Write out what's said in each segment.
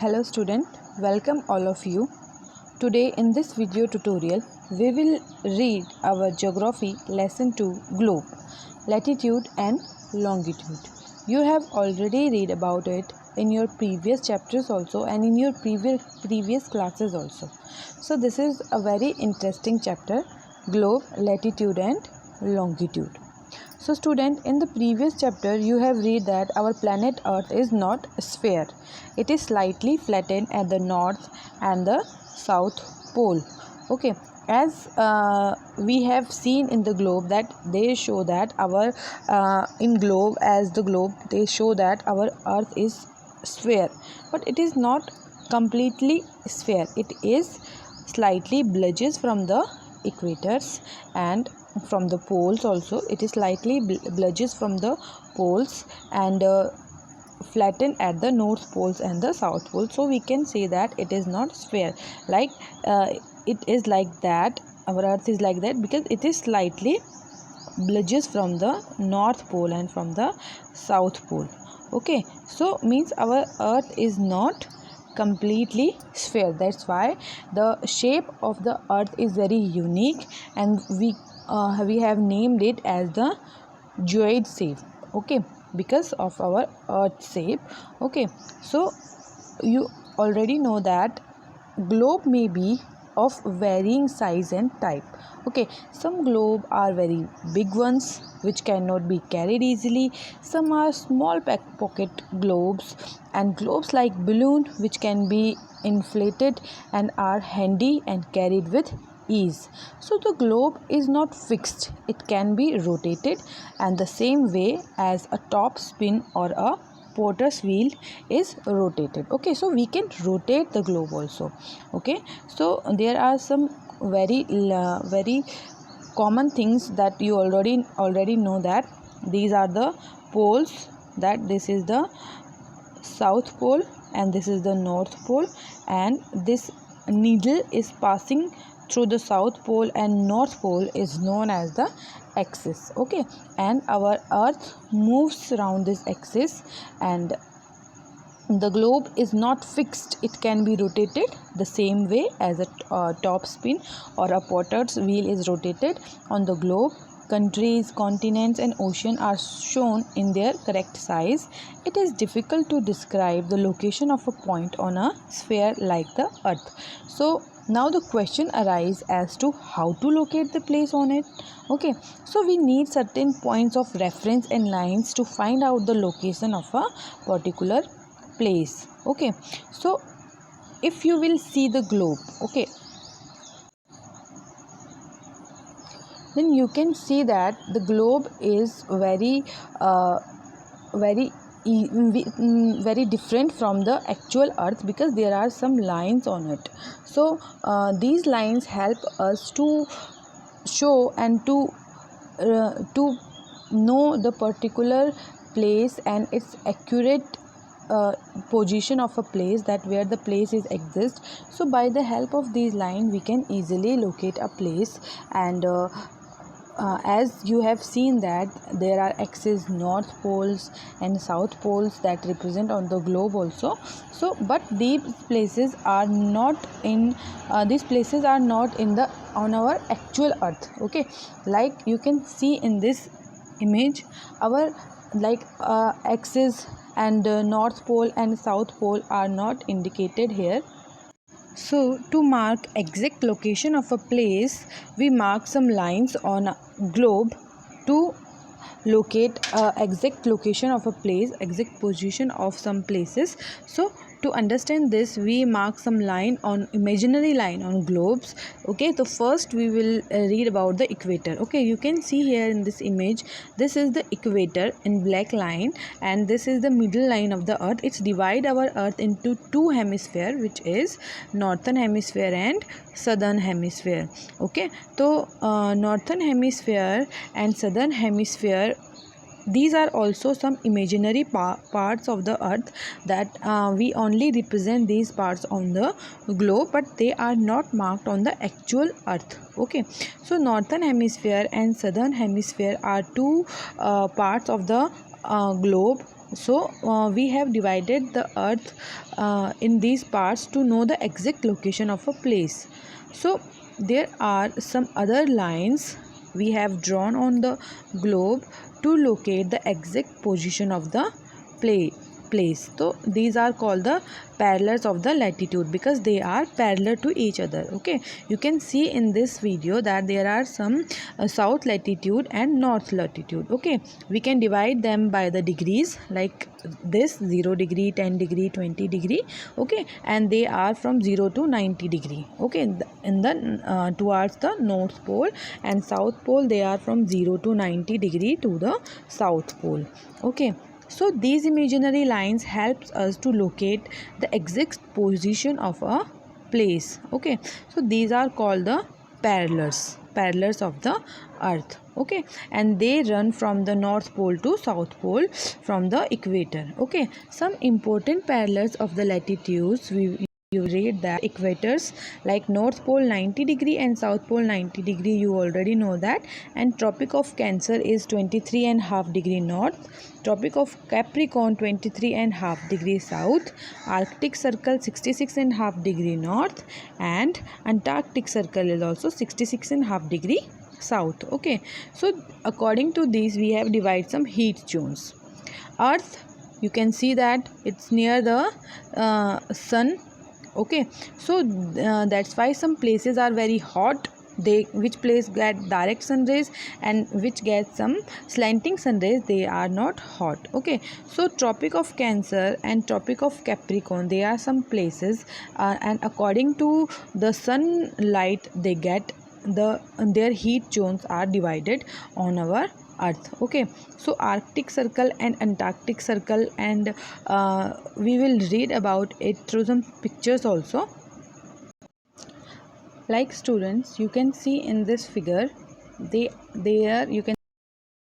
Hello student, welcome all of you. Today in this video tutorial, we will read our geography lesson 2 globe, latitude and longitude. You have already read about it in your previous chapters also and in your previous classes also. So this is a very interesting chapter, globe, latitude and longitude. So student, in the previous chapter you have read that our planet Earth is not a sphere. It is slightly flattened at the north and the south pole. Okay, as we have seen in the globe that they show that our in globe as the globe they show that our Earth is sphere, but it is not completely sphere. It is slightly bulges from the equators and from the poles also. It is slightly bulges from the poles and flattened at the north poles and the south pole. So we can say that it is not sphere, like it is like that. Our Earth is like that because it is slightly bulges from the north pole and from the south pole. Okay, so means our Earth is not completely sphere. That's why the shape of the Earth is very unique, and we have named it as the geoid shape. Okay, because of our Earth shape. Okay, so you already know that globe may be of varying size and type. Okay, some globe are very big ones which cannot be carried easily. Some are small pocket globes, and globes like balloon which can be inflated and are handy and carried with ease. So the globe is not fixed, it can be rotated, and the same way as a top spin or a potter's wheel is rotated. Okay, so we can rotate the globe also. Okay, so there are some very common things that you already know, that these are the poles, that this is the south pole and this is the north pole, and this needle is passing through the south pole and north pole is known as the axis. Okay, and our Earth moves around this axis, and the globe is not fixed, it can be rotated the same way as a top spin or a potter's wheel is rotated on the globe. Countries, continents and ocean are shown in their correct size. It is difficult to describe the location of a point on a sphere like the Earth. So now the question arises as to how to locate the place on it. Okay, so we need certain points of reference and lines to find out the location of a particular place. Okay, so if you will see the globe, okay, then you can see that the globe is very different from the actual Earth, because there are some lines on it. So these lines help us to show and to know the particular place and its accurate position of a place, that where the place is exist. So by the help of these lines we can easily locate a place, and as you have seen that there are axes, north poles and south poles that represent on the globe also. So but these places are not in the on our actual Earth. Okay, like you can see in this image, our axis and north pole and south pole are not indicated here. So to mark exact location of a place, we mark some lines on a globe to locate exact location of a place, exact position of some places. So to understand this, we mark some line on imaginary line on globes. Okay, so first we will read about the equator. Okay, you can see here in this image, this is the equator in black line, and this is the middle line of the Earth. It's divide our Earth into two hemisphere, which is northern hemisphere and southern hemisphere. Okay, so northern hemisphere and southern hemisphere, these are also some imaginary parts of the Earth, that we only represent these parts on the globe, but they are not marked on the actual Earth. Okay, so northern hemisphere and southern hemisphere are two parts of the globe So we have divided the earth in these parts to know the exact location of a place. So there are some other lines we have drawn on the globe to locate the exact position of the place. So these are called the parallels of the latitude because they are parallel to each other. Okay, you can see in this video that there are some south latitude and north latitude. Okay, we can divide them by the degrees like this: 0 degree, 10 degree, 20 degree. Okay, and they are from 0 to 90 degree. Okay, in the towards the north pole, and south pole they are from 0 to 90 degree to the south pole. Okay, so these imaginary lines helps us to locate the exact position of a place. Okay, so these are called the parallels of the earth. Okay, and they run from the north pole to south pole from the equator. Okay, some important parallels of the latitudes you read that equators like north pole 90 degree and south pole 90 degree, you already know that. And tropic of Cancer is 23.5 degree north, tropic of Capricorn 23.5 degree south, Arctic circle 66.5 degree north, and Antarctic circle is also 66.5 degree south. Okay, so according to these we have divided some heat zones. Earth, you can see that it's near the sun. Okay, so that's why some places are very hot, which place get direct sun rays and which get some slanting sun rays, they are not hot. Okay, so tropic of Cancer and tropic of Capricorn, they are some places and according to the sunlight they get, their heat zones are divided on our earth. Okay, so Arctic circle and Antarctic circle, and we will read about it through some pictures also. Like students, you can see in this figure, there you can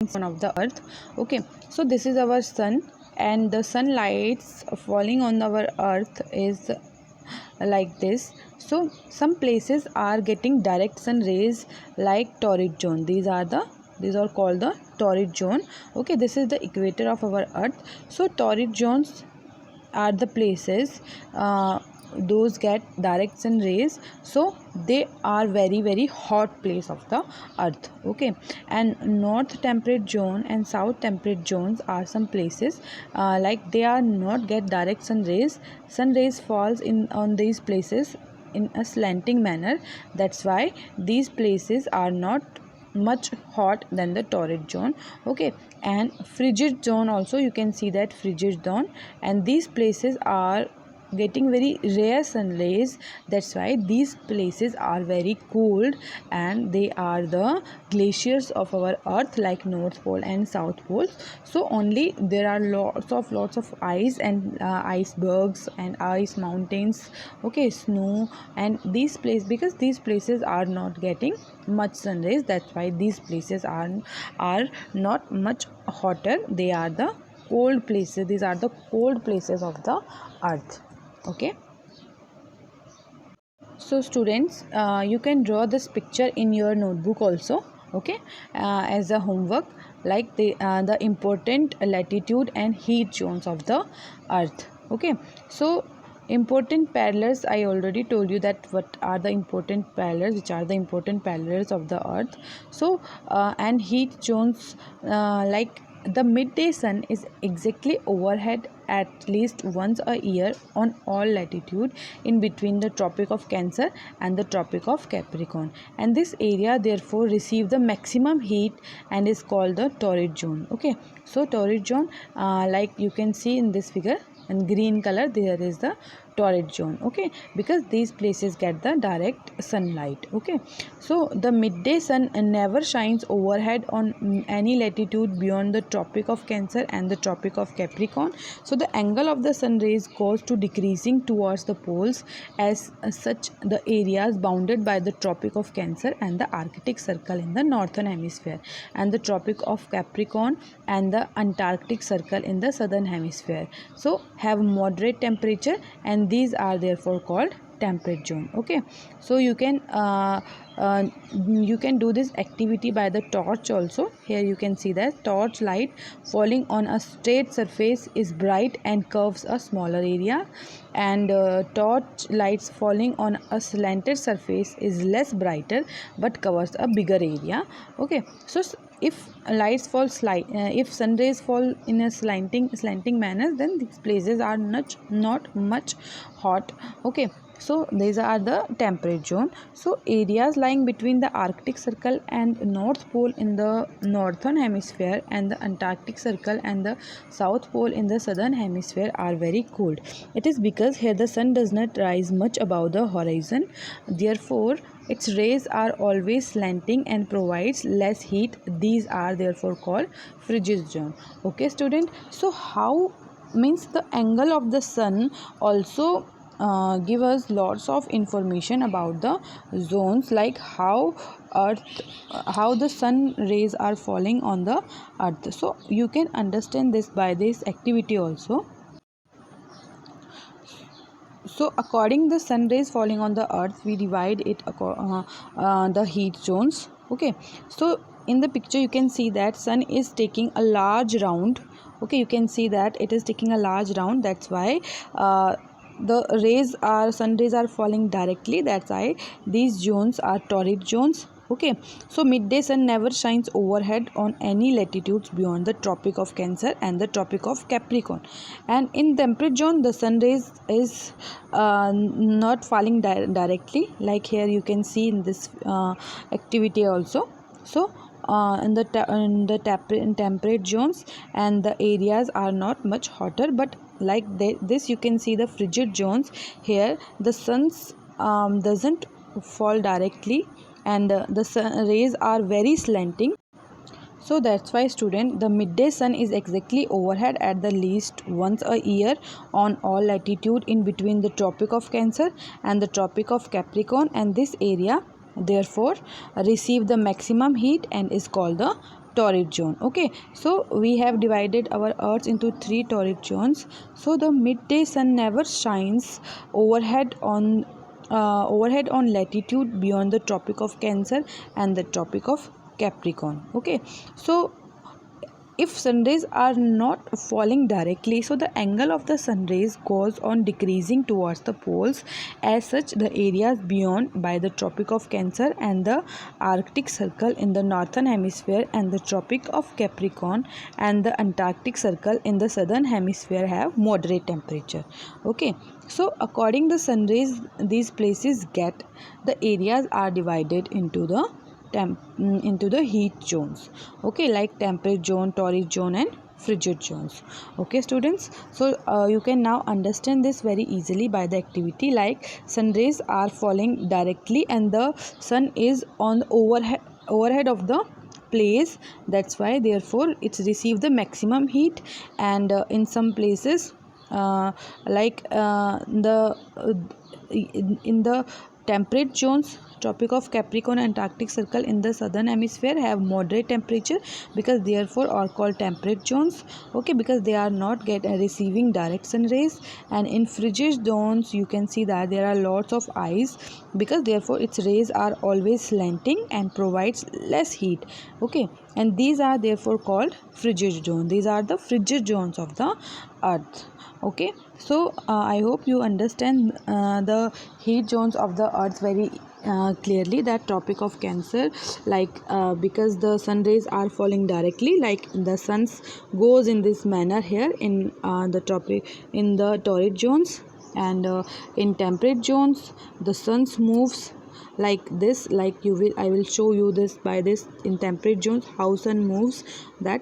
see one of the earth. Okay, so this is our sun, and the sunlights falling on our earth is like this. So some places are getting direct sun rays like torrid zone. These are called the torrid zone. Okay, this is the equator of our earth. So torrid zones are the places those get direct sun rays, so they are very hot place of the earth. Okay, and north temperate zone and south temperate zones are some places like they are not get direct sun rays falls in on these places in a slanting manner. That's why these places are not much hot than the torrid zone. Okay, and frigid zone also, you can see that frigid zone, and these places are getting very rare sun rays. That's why these places are very cold, and they are the glaciers of our earth like north pole and south pole. So only there are lots of ice and icebergs and ice mountains. Okay, snow, and these places, because these places are not getting much sun rays, that's why these places are not much hotter. They are the cold places. These are the cold places of the earth. Okay, so students, you can draw this picture in your notebook also. Okay, as a homework, like the important latitude and heat zones of the earth. Okay, so important parallels, I already told you that what are the important parallels, which are the important parallels of the earth. So and heat zones, like the midday sun is exactly overhead at least once a year on all latitude in between the tropic of Cancer and the tropic of Capricorn, and this area therefore receive the maximum heat and is called the torrid zone. Okay, so torrid zone, like you can see in this figure in green color, there is the torrid zone. Okay, because these places get the direct sunlight. Okay, so the midday sun never shines overhead on any latitude beyond the tropic of Cancer and the tropic of Capricorn. So the angle of the sun rays goes to decreasing towards the poles. As such, the areas bounded by the tropic of Cancer and the Arctic circle in the northern hemisphere, and the tropic of Capricorn and the Antarctic circle in the southern hemisphere, so have moderate temperature, and these are therefore called temperate zone. Okay, so you can you can do this activity by the torch also. Here you can see that torch light falling on a straight surface is bright and curves a smaller area, and torch lights falling on a slanted surface is less brighter but covers a bigger area. Okay, so if lights fall if sun rays fall in a slanting manner, then these places are not much hot. Okay, so these are the temperate zone. So areas lying between the Arctic Circle and North Pole in the northern hemisphere and the Antarctic Circle and the South Pole in the southern hemisphere are very cold. It is because here the sun does not rise much above the horizon. Therefore, its rays are always slanting and provides less heat. These are therefore called frigid zone. Okay, student. So how means the angle of the sun also give us lots of information about the zones, like how the sun rays are falling on the earth. So you can understand this by this activity also. So according the sun rays falling on the earth, we divide it the heat zones. Okay, so in the picture you can see that sun is taking a large round. Okay, you can see that it is taking a large round. That's why the sun rays are falling directly. That's why these zones are torrid zones. Okay, so midday sun never shines overhead on any latitudes beyond the Tropic of Cancer and the Tropic of Capricorn, and in temperate zone the sun rays is not falling directly, like here you can see in this activity also. So in temperate zones and the areas are not much hotter, but like this you can see the frigid zones. Here the suns doesn't fall directly, and the sun rays are very slanting. So that's why student, the midday sun is exactly overhead at the least once a year on all latitude in between the Tropic of Cancer and the Tropic of Capricorn, and this area therefore receive the maximum heat and is called the torrid zone. Okay, so we have divided our earth into 3 torrid zones. So the midday sun never shines overhead on latitude beyond the Tropic of Cancer and the Tropic of Capricorn. Okay, so if sun rays are not falling directly, so the angle of the sun rays goes on decreasing towards the poles. As such, the areas beyond by the Tropic of Cancer and the Arctic Circle in the northern hemisphere and the Tropic of Capricorn and the Antarctic Circle in the southern hemisphere have moderate temperature. Okay, so according the sun rays these places get, the areas are divided into the heat zones. Okay, like temperate zone, torrid zone and frigid zones. Okay students, so you can now understand this very easily by the activity, like sun rays are falling directly and the sun is on overhead of the place. That's why therefore it's received the maximum heat, and in some places in the temperate zones, Tropic of Capricorn and Antarctic Circle in the southern hemisphere have moderate temperature, because therefore are called temperate zones. Okay, because they are not receiving direct sun rays. And in frigid zones you can see that there are lots of ice, because therefore its rays are always slanting and provides less heat. Okay, and these are therefore called frigid zone. These are the frigid zones of the earth. Okay, so I hope you understand the heat zones of the earth very clearly. That Tropic of Cancer, like because the sun rays are falling directly, like the suns goes in this manner here in the torrid zones, and in temperate zones the suns moves like this, like I will show you this by this. In temperate zones how sun moves, that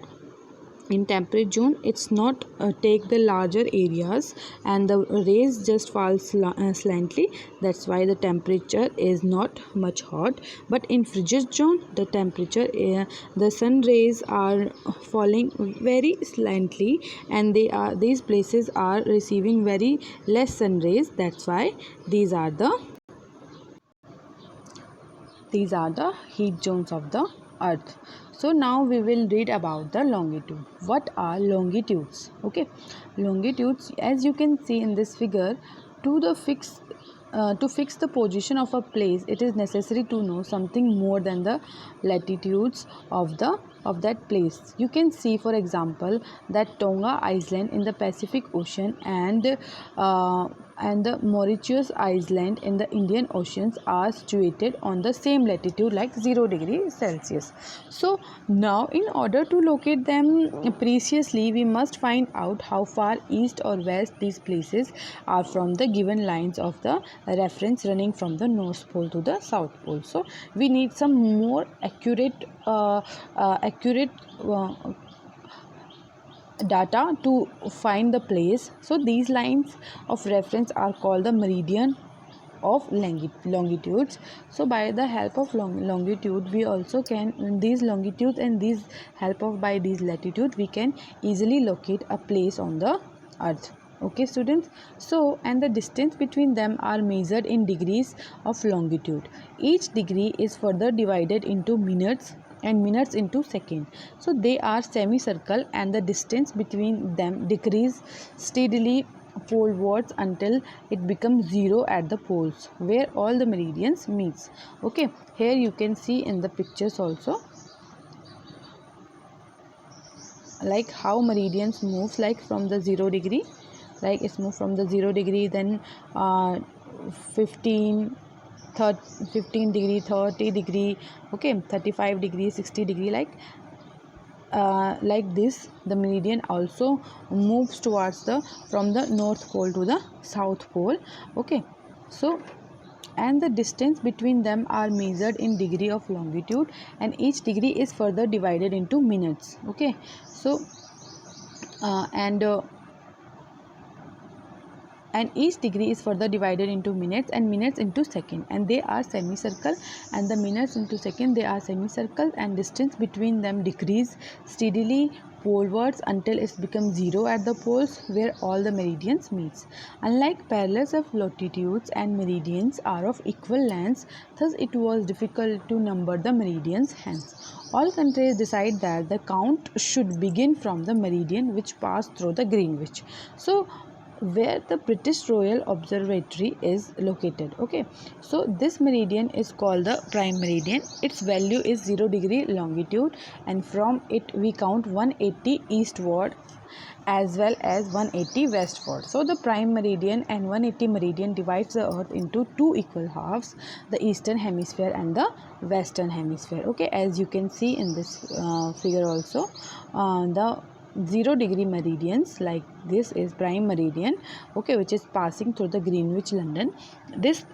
in temperate zone it's not take the larger areas and the rays just fall slantly. That's why the temperature is not much hot. But in frigid zone the temperature the sun rays are falling very slantly, and these places are receiving very less sun rays. That's why these are the heat zones of the earth. So now we will read about the longitude. What are longitudes? Okay, longitudes, as you can see in this figure, to the fixed to fix the position of a place, it is necessary to know something more than the latitudes of that place. You can see, for example, that Tonga Island in the Pacific Ocean and the Mauritius Island in the Indian Oceans are situated on the same latitude, like 0°C. So now, in order to locate them precisely, we must find out how far east or west these places are from the given lines of the reference running from the North Pole to the South Pole. So we need some more accurate data to find the place. So these lines of reference are called the meridian of longitudes. So by the help of longitude, we also can these longitudes and these by these latitude, we can easily locate a place on the earth. Okay students, so and the distance between them are measured in degrees of longitude. Each degree is further divided into minutes and minutes into second. So they are semicircle, and the distance between them decrease steadily polewards until it becomes 0 at the poles where all the meridians meets. Okay, here you can see in the pictures also, like how meridians moves, like from the 0°, like it's moved from the 0°, then 15 degree, 30 degree, okay, 35 degree, 60 degree, like this. The meridian also moves towards from the North Pole to the South Pole. Okay, so and the distance between them are measured in degree of longitude, and each degree is further divided into minutes. Okay, so and each degree is further divided into minutes and minutes into second, and they are semicircle, and the minutes into second, they are semicircle, and distance between them decrease steadily polewards until it becomes 0 at the poles where all the meridians meets. Unlike parallels of longitudes and meridians are of equal lengths, thus it was difficult to number the meridians. Hence all countries decide that the count should begin from the meridian which passed through the Greenwich. So where the British Royal Observatory is located. Okay, so this meridian is called the prime meridian. Its value is 0° longitude, and from it we count 180 eastward as well as 180 westward. So the prime meridian and 180 meridian divides the earth into two equal halves, the eastern hemisphere and the western hemisphere. Okay, as you can see in this figure also, the 0° meridians, like this is prime meridian, okay, which is passing through the Greenwich, London. This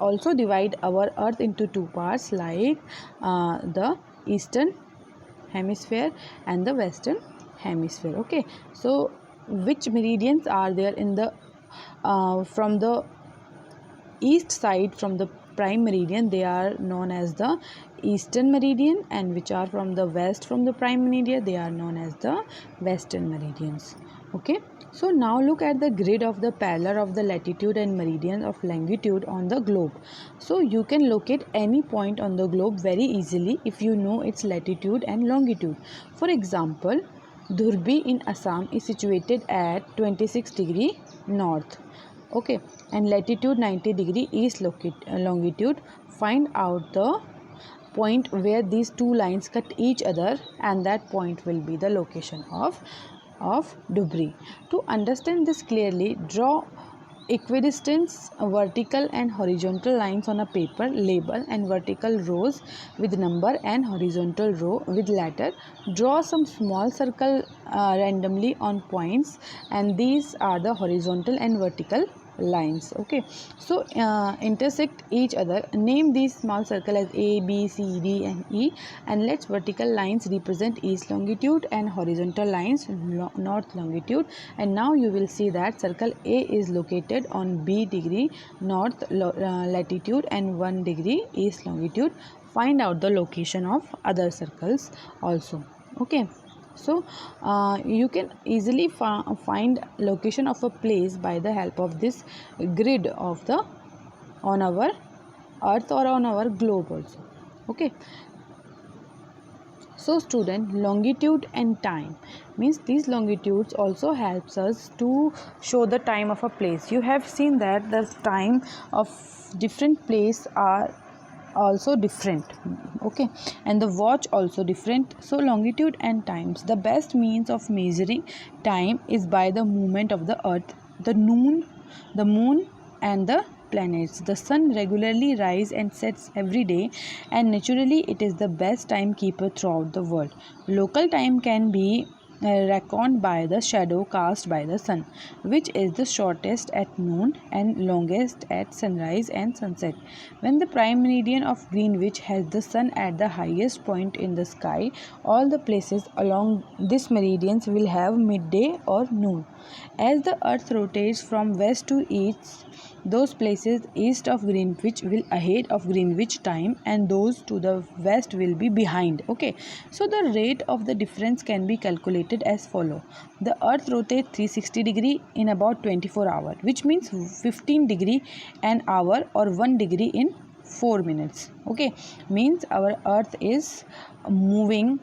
also divide our earth into two parts, like the eastern hemisphere and the western hemisphere. Okay, so which meridians are there in the from the east side from the prime meridian, they are known as the eastern meridian, and which are from the west from the prime meridian, they are known as the western meridians. Okay, so now look at the grid of the parallel of the latitude and meridian of longitude on the globe. So you can locate any point on the globe very easily if you know its latitude and longitude. For example, Dhurbi in Assam is situated at 26° north. Okay, and latitude 90° east longitude. Find out the point where these two lines cut each other, and that point will be the location of Dhurbi. To understand this clearly, draw equidistant vertical and horizontal lines on a paper. Label and vertical rows with number and horizontal row with letter. Draw some small circle randomly on points, and these are the horizontal and vertical lines. Okay, so intersect each other. Name these small circle as A, B, C, D and E, and let vertical lines represent east longitude and horizontal lines north longitude. And now you will see that circle A is located on B degree north latitude and 1° east longitude. Find out the location of other circles also. Okay, so you can easily find location of a place by the help of this grid of the on our earth or on our globe also. Okay, So student, longitude and time means these longitudes also helps us to show the time of a place. You have seen that the time of different place are also different, okay, and the watch also different. So longitude and times, the best means of measuring time is by the movement of the earth, the moon and the planets. The sun regularly rises and sets every day, and naturally it is the best timekeeper throughout the world. Local time can be reckoned by the shadow cast by the sun, which is the shortest at noon and longest at sunrise and sunset. When the prime meridian of Greenwich has the sun at the highest point in the sky, all the places along this meridian will have midday or noon. As the earth rotates from west to east, those places east of Greenwich will ahead of Greenwich time, and those to the west will be behind. Okay, so the rate of the difference can be calculated as follow. The earth rotates 360 degree in about 24 hours, which means 15 degree an hour or 1 degree in 4 minutes. Okay, means our earth is moving,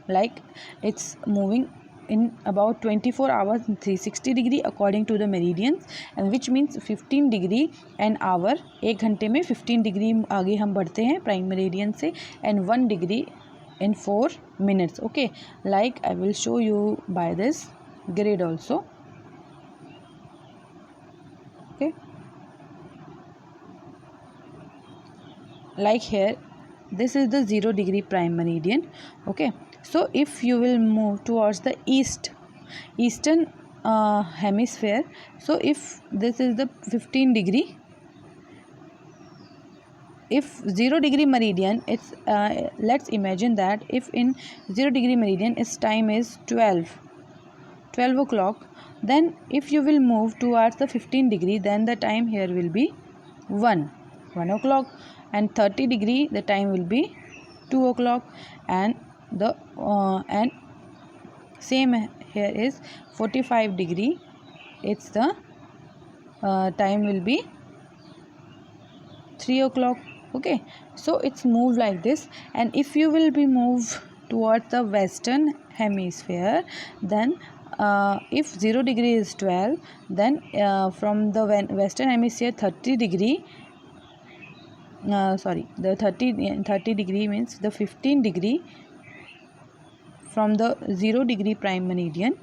like it's moving in about 24 hours in 360 degree according to the meridians, and which means 15 degree an hour, एक घंटे में 15 degree आगे हम बढ़ते हैं prime meridian से, and 1 degree in 4 minutes. Okay, like I will show you by this grid also. Okay, like here this is the 0 degree prime meridian. Okay, so if you will move towards the eastern hemisphere, so if this is the 15 degree, if 0 degree meridian, it's let's imagine that if in 0 degree meridian its time is 12 o'clock, then if you will move towards the 15 degree, then the time here will be 1 o'clock, and 30 degree the time will be 2 o'clock, and the and same here is 45 degree, it's the time will be 3 o'clock. Okay, so it's moved like this. And if you will be moved towards the western hemisphere, then if 0 degree is 12, then from the western hemisphere 30 degree, the 30 degree means the 15 degree from the 0 degree prime meridian.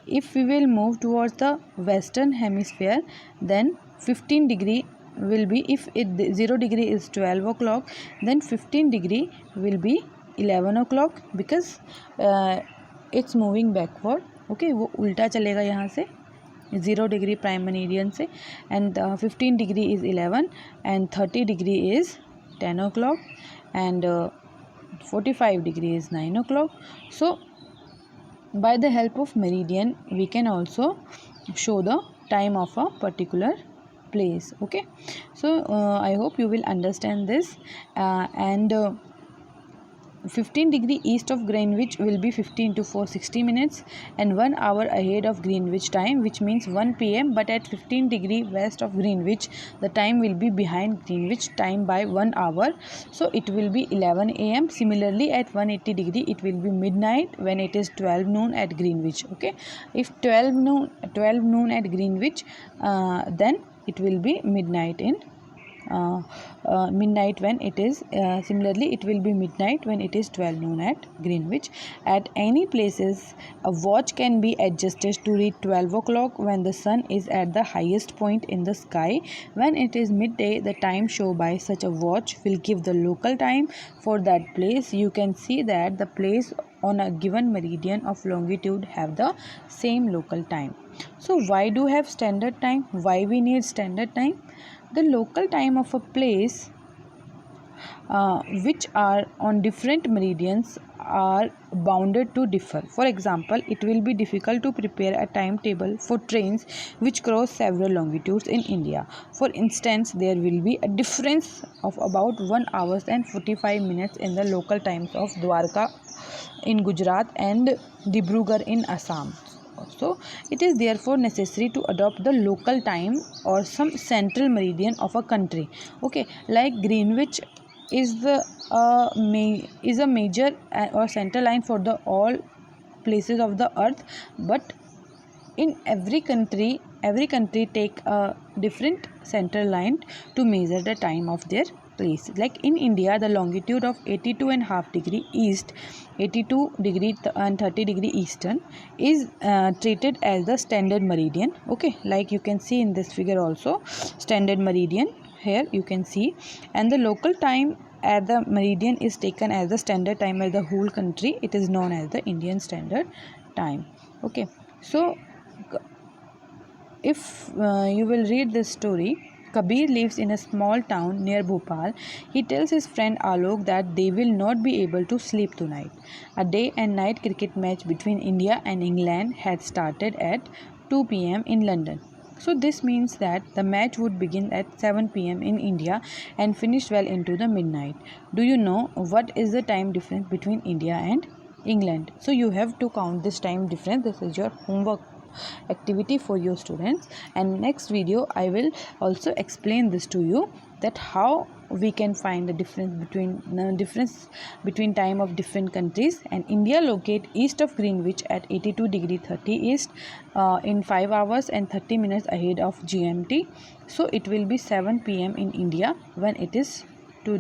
If we will move towards the western hemisphere, then 15 degree will be, if 0 degree is 12 o'clock, then 15 degree will be 11 o'clock, because it's moving backward. Okay, वो उल्टा चलेगा यहाँ से 0 degree prime meridian से, and 15 degree is 11, and 30 degree is 10 o'clock, and 45 degree is 9 o'clock. So by the help of meridian we can also show the time of a particular place. Okay, so I hope you will understand this, and 15 degree east of Greenwich will be 15 to 4 60 minutes, and 1 hour ahead of Greenwich time, which means 1 p.m. But at 15 degree west of Greenwich, the time will be behind Greenwich time by 1 hour, so it will be 11 a.m. Similarly, at 180 degree it will be midnight when it is 12 noon at Greenwich. Okay, if 12 noon at Greenwich, then it will be midnight in midnight when it is similarly it will be midnight when it is 12 noon at Greenwich. At any places, a watch can be adjusted to read 12 o'clock when the sun is at the highest point in the sky. When it is midday, the time shown by such a watch will give the local time for that place. You can see that the place on a given meridian of longitude have the same local time. So why do have standard time? Why we need standard time? The local time of a place which are on different meridians are bounded to differ. For example, it will be difficult to prepare a timetable for trains which cross several longitudes in India. For instance, there will be a difference of about 1 hour and 45 minutes in the local times of Dwarka in Gujarat and Dibrugarh in Assam. So it is therefore necessary to adopt the local time or some central meridian of a country. Okay, like Greenwich is a major or center line for the all places of the earth, but in every country take a different center line to measure the time of their place. Like in India, the longitude of 82.5 degree east, 82 degree and 30 degree eastern is treated as the standard meridian. Okay, like you can see in this figure also, standard meridian here you can see, and the local time at the meridian is taken as the standard time as the whole country. It is known as the Indian Standard Time. Okay, so if you will read this story, Kabir lives in a small town near Bhopal. He tells his friend Alok that they will not be able to sleep tonight. A day and night cricket match between India and England had started at 2 p.m. in London. So this means that the match would begin at 7 p.m. in India and finish well into the midnight. Do you know what is the time difference between India and England? So you have to count this time difference. This is your homework activity for your students, and next video I will also explain this to you, that how we can find the difference between time of different countries. And India locate east of Greenwich at 82 degree 30 east in 5 hours and 30 minutes ahead of GMT. So it will be 7 p.m. in India when it is 2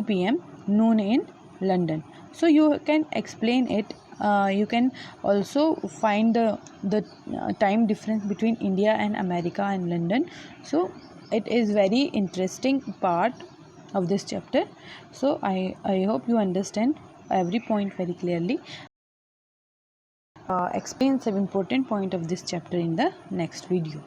p.m. noon in London. So you can explain it. You can also find the time difference between India and America and London. So it is very interesting part of this chapter. So I hope you understand every point very clearly. Explain some important point of this chapter in the next video.